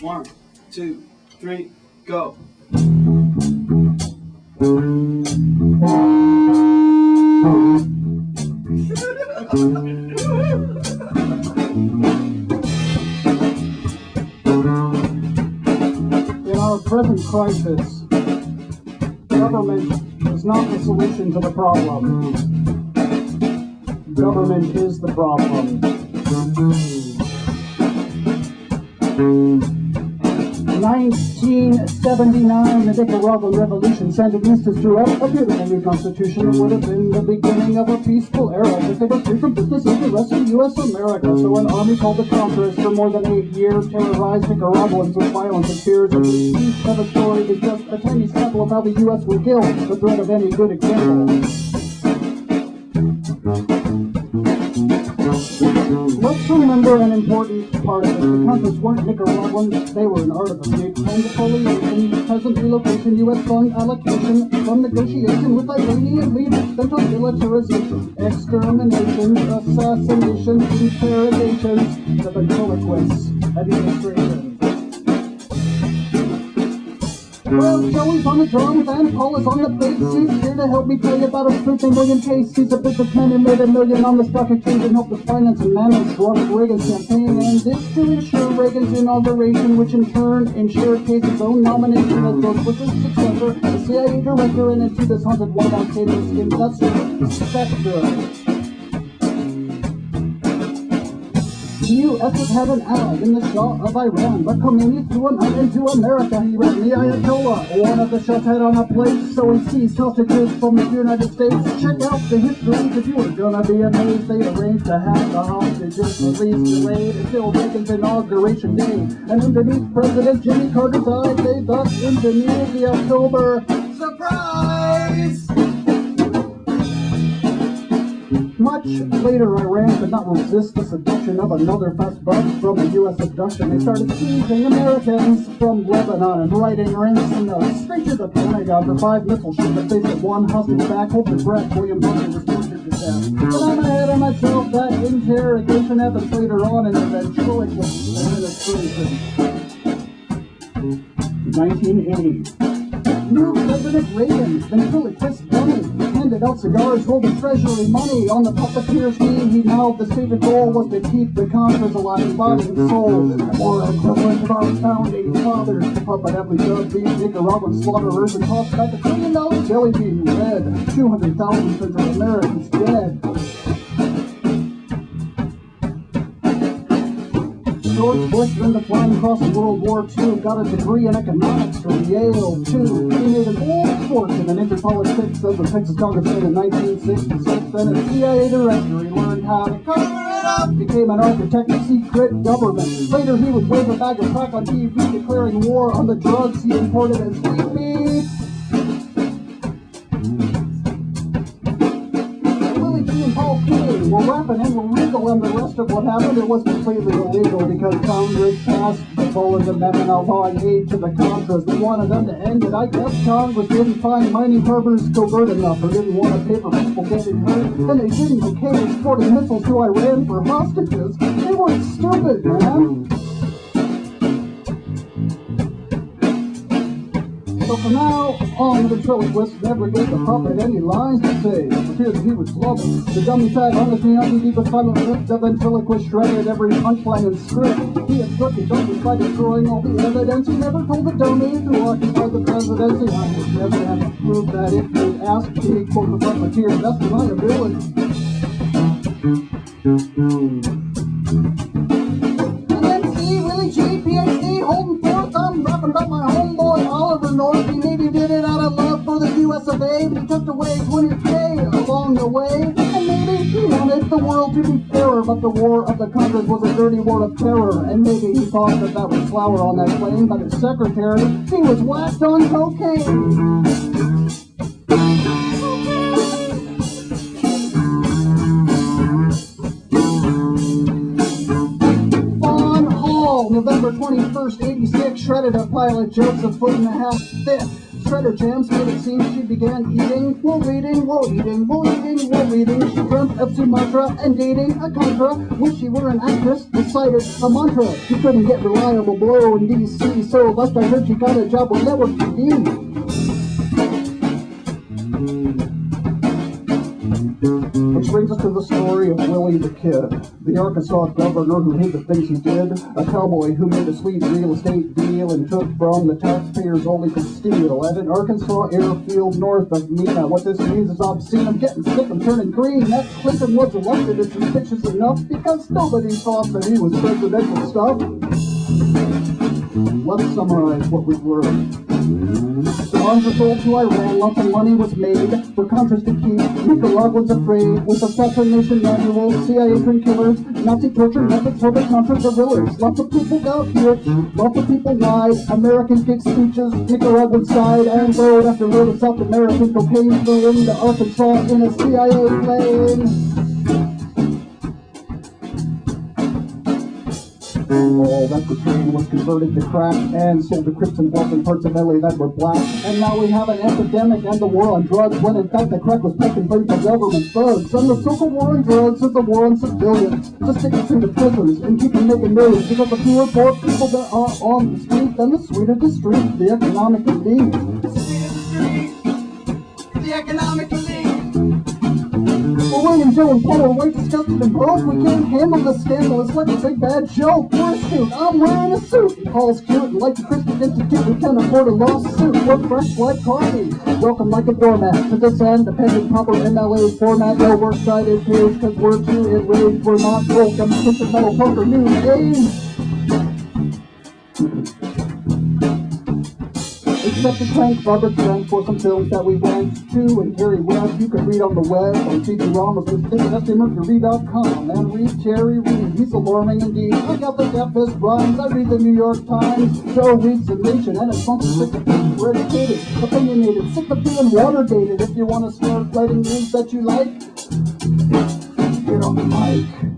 1, 2, 3, go. In our present crisis, government is not the solution to the problem. Government is the problem. 1979, the Nicaraguan Revolution sent its mistress throughout a beautiful new constitution. It would have been the beginning of a peaceful era if they were free from business in the rest of U.S. America. So an army called the Contras for more than 8 years terrorized Nicaraguans with violence and fears. And each of a story is just a tiny sample of how the U.S. will kill the threat of any good example. Let's remember an important part of it. The Contras weren't Nicaraguan, they were an artifice. And defoliation, present relocation, U.S. fund allocation, from negotiation with Iranian leaders, sent on militarization, exterminations, assassinations, interrogations, the ventriloquist administration. Well, Joey's on the drums and Paul is on the bass. He's here to help me tell you about a fruity million case. He's a businessman who made $1 million on the stock exchange and helped the finance and manage Reagan's campaign. And this to ensure Reagan's inauguration, which in turn ensured Case's own nomination as George Bush's successor, the CIA director, and into this haunted whiteout cater's investor specter. The U.S. had an ally in the Shah of Iran, but Khomeini threw a knife into America. He ran the Ayatollah. One of the Shah's had on a plate, so he seized hostages from the United States. Check out the history, if you were gonna be amazed. They arranged to have the hostages released, delayed until Reagan's inauguration day. And underneath President Jimmy Carter's eyes, they thus engineered the October surprise! Much later, Iran could not resist the seduction of another fast buck from the U.S. abduction. They started seizing Americans from Lebanon and writing ransom notes straight to the Pentagon for 5 missile shipments. They sent one hostage back, hold your breath, William Butler was tortured to death. But I'm ahead of myself, that interrogation happens later on in the ventriloquist administration. 1980. New President Reagan, ventriloquist dummy, handed out cigars, rolled the treasury money on the puppeteer scheme. He vowed the stated goal was to keep the Contras alive in body and soul, or equivalent of our founding fathers. The puppet every dove these Nicaraguan slaughterers and tossed back $1 trillion jelly bean red. 200,000 Central Americans dead. George Bush then to flying across World War II, got a degree in economics from Yale, too. He made an old fortune in interpolitics as a Texas congressman in 1966. Then as CIA director, he learned how to cover it up, became an architect of secret government. Later, he would wave a bag of crack on TV, declaring war on the drugs he imported as sweet meat. Paul King were rapping and were legal, and the rest of what happened, it was completely illegal because Congress passed the Boland Amendment outlawing aid to the Contras. They wanted them to end it. I guess Congress didn't find mining harbors covert enough, or didn't want to pay for people getting hurt, and they didn't okay exporting missiles to Iran for hostages. They weren't stupid, man. So from now on, the ventriloquist never gave the puppet any lines to say. It appears that he was loving. The dummy sat on the scene, he was silent lips. The ventriloquist shredded every punchline and script. He had took the dummy by destroying all the evidence. He never told the dummy to occupy the presidency. I would never have proved that if you asked me, quote the puppeteer, that's my ability. Willie G, PhD, holding forth. I'm rapping about my homeboy Oliver North. He maybe did it out of love for the US of A, but he took away 20K along the way. And maybe he wanted the world to be fairer, but the war of the Contras was a dirty war of terror. And maybe he thought that that was flour on that plane, but his secretary, he was whacked on cocaine. November 21st, 86, shredded a pile of jokes a 1.5 feet thick. shredder jams made it seem she began eating. While reading, while eating, while eating, while reading. She dreamt of Sumatra and dating a contra. Wish she were an actress, decided a mantra. She couldn't get reliable blow in D.C., so last I heard she got a job with network TV. Which brings us to the story of Willie the Kid, the Arkansas governor who hated the things he did, a cowboy who made a sweet real estate deal and took from the taxpayers only to steal at an Arkansas airfield north of Mena. What this means is obscene. I'm getting sick, I'm turning green. That Clinton was elected is suspicious enough because nobody thought that he was presidential stuff. Let's summarize what we've learned. Arms were sold to Iran, lots of money was made for Contras to keep Nicaraguans afraid. With assassination manuals, CIA trained killers, Nazi torture methods for the Contra guerrillas. Lots of people got rich, lots of people lied. Americans gave speeches, Nicaraguan side, and road after road of South American cocaine flew into Arkansas in a CIA plane. All that cocaine was converted to crack and sold to Crips and Bloods in parts of LA that were black. And now we have an epidemic and the war on drugs, when in fact the crack was taken by the government thugs. And the so-called war on drugs is the war on civilians. Just stick it to the prisoners and keep them making millions, because the fewer poor people that are on the street, then the sweeter the street, the economic elite. The sweeter the street, the economic elite. Well, William, Joe, and Paul are way disgusted and broke. We can't handle the scandal, it's like a big bad joke. We're astute, I'm wearing a suit, and Paul's cute, and like the Christian Institute, we can't afford a lawsuit. We're fresh like coffee, welcome like a doormat to this independent, proper MLA format. No works-cited page, cause we're too enraged. We're not broke, I'm the metal poker news age. Except to thank Robert Trent for some films that we went to, and Gary Webb you can read on the web on CD-ROM or visit Mercury.com and read Terry Reid. He's alarming indeed. I got the deafest rhymes. I read the New York Times. Joe reads The Nation and it's funky, sick of being we're educated, opinionated, sick of being water dated. If you want to start writing news that you like, get on the mic.